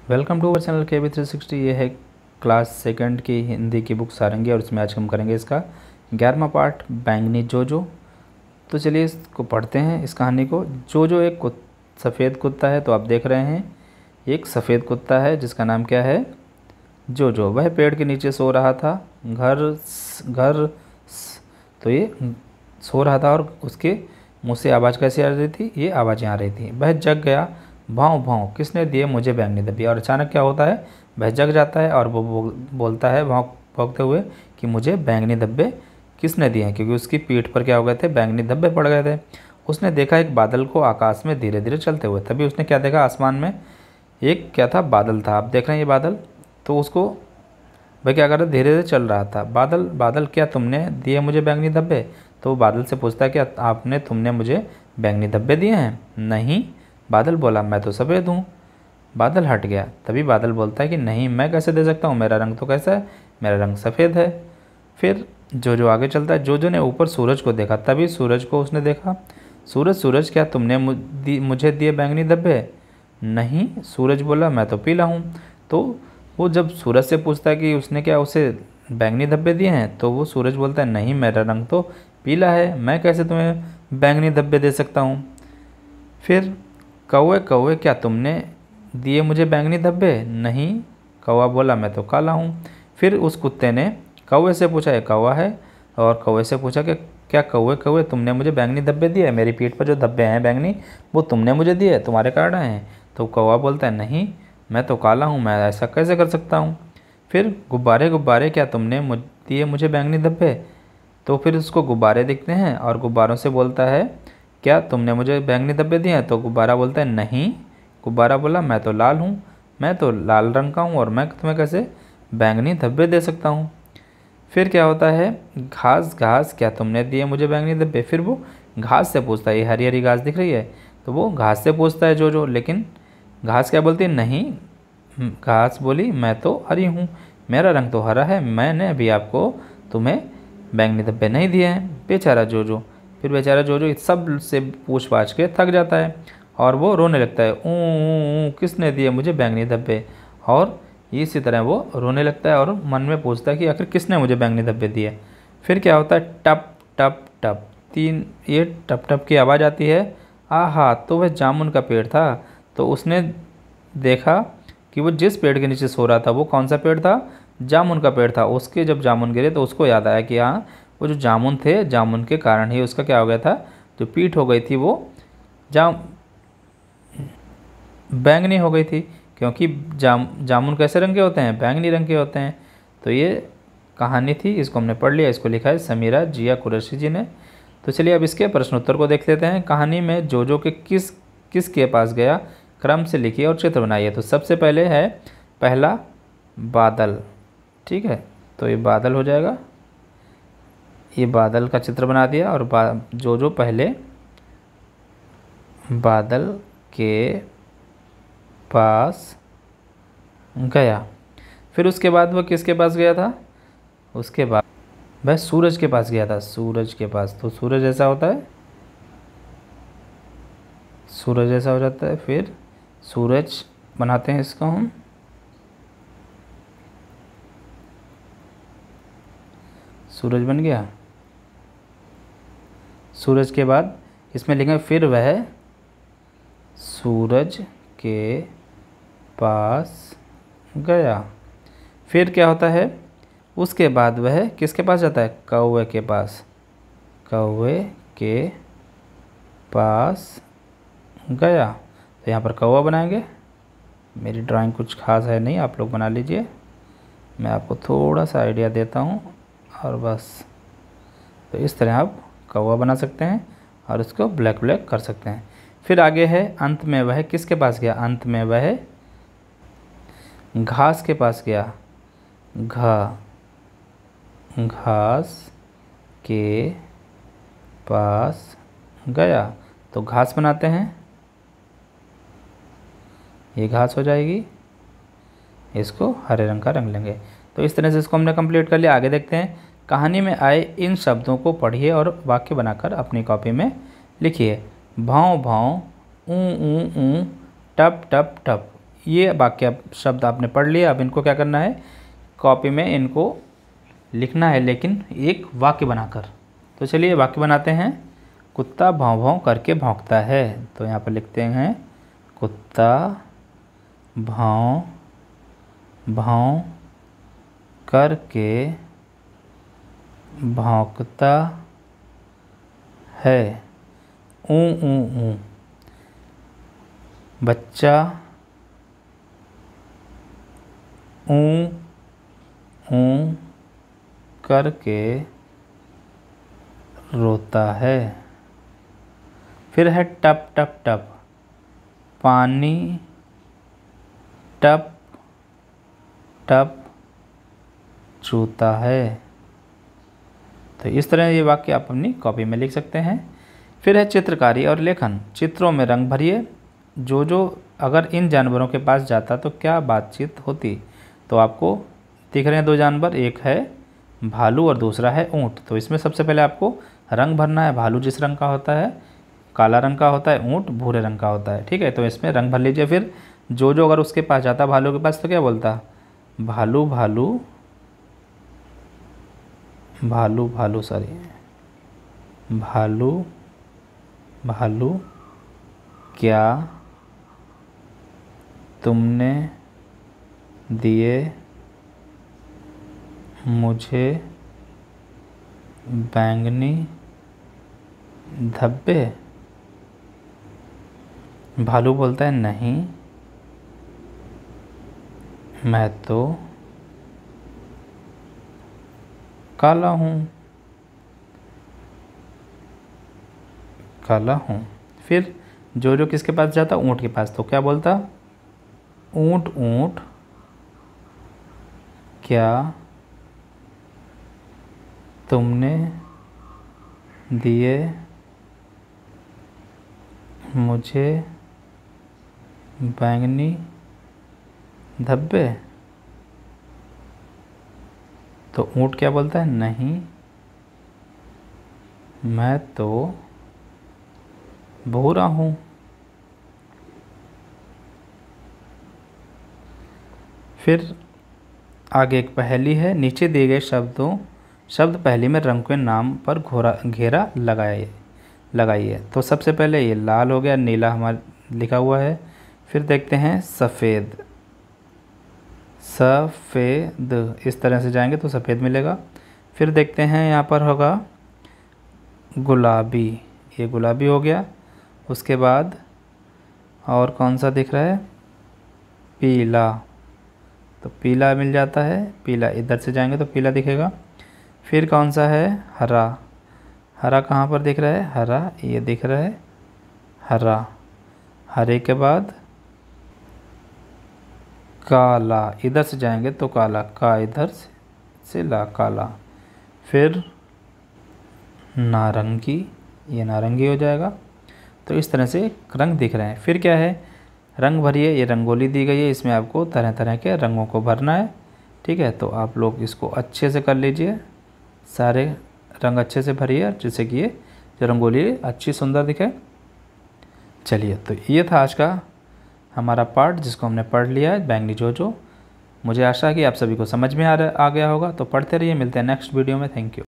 Welcome to our channel KB360। ये है class second की हिंदी की बुक सारंगी और इसमें आज हम करेंगे इसका 11वां पार्ट बैंगनी जोजो। तो चलिए इसको पढ़ते हैं इस कहानी को। जोजो एक सफ़ेद कुत्ता है। तो आप देख रहे हैं एक सफ़ेद कुत्ता है जिसका नाम क्या है, जोजो। वह पेड़ के नीचे सो रहा था। घर घर तो ये सो रहा था और उसके मुँह से आवाज़ कैसी आ रही थी, ये आवाज़ें आ रही थी। वह जग गया, भाव भाव किसने दिए मुझे बैंगनी धब्बे। और अचानक क्या होता है, वह जग जाता है और वो बोलता है भाव भौंकते हुए कि मुझे बैंगनी धब्बे किसने दिए हैं, क्योंकि उसकी पीठ पर क्या हो गए थे, बैंगनी धब्बे पड़ गए थे। उसने देखा एक बादल को आकाश में धीरे धीरे चलते हुए। तभी उसने क्या देखा, आसमान में एक क्या था, बादल था। आप देख रहे हैं ये बादल। तो उसको वह क्या कर रहा, धीरे धीरे चल रहा था। बादल बादल क्या तुमने दिए मुझे बैंगनी धब्बे। तो वो बादल से पूछता है कि तुमने मुझे बैंगनी धब्बे दिए हैं। नहीं, बादल बोला मैं तो सफ़ेद हूँ। बादल हट गया। तभी बादल बोलता है कि नहीं, मैं कैसे दे सकता हूँ, मेरा रंग तो कैसा है, मेरा रंग सफ़ेद है। फिर जोजो आगे चलता है। जोजो ने ऊपर सूरज को देखा। तभी सूरज को उसने देखा। सूरज सूरज क्या तुमने मुझे दिए बैंगनी धब्बे। नहीं, सूरज बोला मैं तो पीला हूँ। तो वो जब सूरज से पूछता है कि उसने क्या उसे बैंगनी धब्बे दिए हैं, तो वो सूरज बोलता है नहीं, मेरा रंग तो पीला है, मैं कैसे तुम्हें बैंगनी धब्बे दे सकता हूँ। फिर कौवे कौवे क्या तुमने दिए मुझे बैंगनी धब्बे। नहीं, कौवा बोला मैं तो काला हूँ। फिर उस कुत्ते ने कौवे से पूछा, ये कौवा है, और कौवे से पूछा कि क्या कौवे कौवे तुमने मुझे बैंगनी धब्बे दिए, मेरी पीठ पर जो धब्बे हैं बैंगनी वो तुमने मुझे दिए, तुम्हारे कारण हैं। तो कौवा बोलता है नहीं, मैं तो काला हूँ, मैं ऐसा कैसे कर सकता हूँ। फिर गुब्बारे गुब्बारे क्या तुमने दिए मुझे बैंगनी धब्बे। तो फिर उसको गुब्बारे दिखते हैं और गुब्बारों से बोलता है क्या तुमने मुझे बैंगनी धब्बे दिए हैं। तो गुब्बारा बोलता है नहीं, गुब्बारा बोला मैं तो लाल हूँ, मैं तो लाल रंग का हूँ और मैं तुम्हें कैसे बैंगनी धब्बे दे सकता हूँ। फिर क्या होता है, घास घास क्या तुमने दिए मुझे बैंगनी धब्बे। फिर वो घास से पूछता है, ये हरी हरी घास दिख रही है। तो वो घास से पूछता है जो लेकिन घास क्या बोलती है, नहीं, घास बोली मैं तो हरी हूँ, मेरा रंग तो हरा है, मैंने अभी आपको तुम्हें बैंगनी धब्बे नहीं दिए हैं। बेचारा जोजो। फिर बेचारा जोजो इस सब से पूछ पाछ के थक जाता है और वो रोने लगता है, ऊ किसने दिए मुझे बैंगनी धब्बे। और इसी तरह वो रोने लगता है और मन में पूछता है कि आखिर किसने मुझे बैंगनी धब्बे दिए। फिर क्या होता है, टप टप टप, ये टप टप की आवाज़ आती है। आहा, तो वह जामुन का पेड़ था। तो उसने देखा कि वो जिस पेड़ के नीचे सो रहा था वो कौन सा पेड़ था, जामुन का पेड़ था। उसके जब जामुन गिरे तो उसको याद आया कि हाँ, वो जो जामुन थे, जामुन के कारण ही उसका क्या हो गया था, जो पीठ हो गई थी वो बैंगनी हो गई थी, क्योंकि जामुन कैसे रंग के होते हैं, बैंगनी रंग के होते हैं। तो ये कहानी थी, इसको हमने पढ़ लिया। इसको लिखा है समीरा जिया कुरैशी जी ने। तो चलिए अब इसके प्रश्न उत्तर को देख लेते हैं। कहानी में जोजो के किस के पास गया, क्रम से लिखिए और चित्र बनाइए। तो सबसे पहले है पहला बादल, ठीक है, तो ये बादल हो जाएगा। ये बादल का चित्र बना दिया और जोजो पहले बादल के पास गया। फिर उसके बाद वह किसके पास गया था, उसके बाद वह सूरज के पास गया था, सूरज के पास। तो सूरज ऐसा होता है, सूरज ऐसा हो जाता है। फिर सूरज बनाते हैं इसको हम, सूरज बन गया। सूरज के बाद इसमें लिखेंगे फिर वह सूरज के पास गया। फिर क्या होता है, उसके बाद वह किसके पास जाता है, कौवे के पास, कौवे के पास गया। तो यहाँ पर कौवा बनाएंगे। मेरी ड्राइंग कुछ खास है नहीं, आप लोग बना लीजिए, मैं आपको थोड़ा सा आइडिया देता हूँ और बस। तो इस तरह आप कौवा बना सकते हैं और इसको ब्लैक ब्लैक कर सकते हैं। फिर आगे है अंत में वह किसके पास गया, अंत में वह घास के पास गया, घास के पास गया। तो घास बनाते हैं, ये घास हो जाएगी, इसको हरे रंग का रंग लेंगे। तो इस तरह से इसको हमने कंप्लीट कर लिया। आगे देखते हैं, कहानी में आए इन शब्दों को पढ़िए और वाक्य बनाकर अपनी कॉपी में लिखिए। भाव भाव, ऊ ऊ ऊ, टप टप टप, ये वाक्य शब्द आपने पढ़ लिया। अब इनको क्या करना है, कॉपी में इनको लिखना है, लेकिन एक वाक्य बनाकर। तो चलिए वाक्य बनाते हैं। कुत्ता भौं भौं करके भौंकता है। तो यहाँ पर लिखते हैं कुत्ता भौं भौं करके भौंकता है। ऊ ऊ ऊ। बच्चा ऊ ऊ करके रोता है। फिर है टप टप टप, पानी टप टप चूता है। तो इस तरह ये वाक्य आप अपनी कॉपी में लिख सकते हैं। फिर है चित्रकारी और लेखन। चित्रों में रंग भरिए। जो अगर इन जानवरों के पास जाता तो क्या बातचीत होती। तो आपको दिख रहे हैं दो जानवर, एक है भालू और दूसरा है ऊँट। तो इसमें सबसे पहले आपको रंग भरना है। भालू जिस रंग का होता है, काला रंग का होता है, ऊँट भूरे रंग का होता है। ठीक है, तो इसमें रंग भर लीजिए। फिर जो अगर उसके पास जाता भालू के पास तो क्या बोलता, भालू भालू भालू भालू सॉरी भालू भालू क्या तुमने दिए मुझे बैंगनी धब्बे। भालू बोलता है नहीं, मैं तो काला हूँ। फिर जो किसके पास जाता, ऊँट के पास। तो क्या बोलता, ऊँट ऊँट क्या तुमने दिए मुझे बैंगनी धब्बे। तो ऊँट क्या बोलता है, नहीं, मैं तो भूरा हूँ। फिर आगे एक पहेली है। नीचे दिए गए शब्द पहेली में रंग के नाम पर घेरा लगाइए। तो सबसे पहले ये लाल हो गया, नीला हमारा लिखा हुआ है। फिर देखते हैं सफ़ेद, इस तरह से जाएंगे तो सफ़ेद मिलेगा। फिर देखते हैं यहाँ पर होगा गुलाबी, ये गुलाबी हो गया। उसके बाद और कौन सा दिख रहा है, पीला। तो पीला मिल जाता है, पीला इधर से जाएंगे तो पीला दिखेगा। फिर कौन सा है, हरा। हरा कहाँ पर दिख रहा है, हरा ये दिख रहा है, हरा। हरे के बाद काला, इधर से जाएंगे तो काला, का इधर से ला, काला। फिर नारंगी, ये नारंगी हो जाएगा। तो इस तरह से रंग दिख रहे हैं। फिर क्या है, रंग भरिए। ये रंगोली दी गई है, इसमें आपको तरह तरह के रंगों को भरना है। ठीक है, तो आप लोग इसको अच्छे से कर लीजिए, सारे रंग अच्छे से भरिए जिससे कि ये जो रंगोली अच्छी सुंदर दिखे। चलिए, तो ये था आज का हमारा पार्ट जिसको हमने पढ़ लिया है, बैंगनी जोजो। मुझे आशा है कि आप सभी को समझ में आ गया होगा। तो पढ़ते रहिए, मिलते हैं नेक्स्ट वीडियो में। Thank you.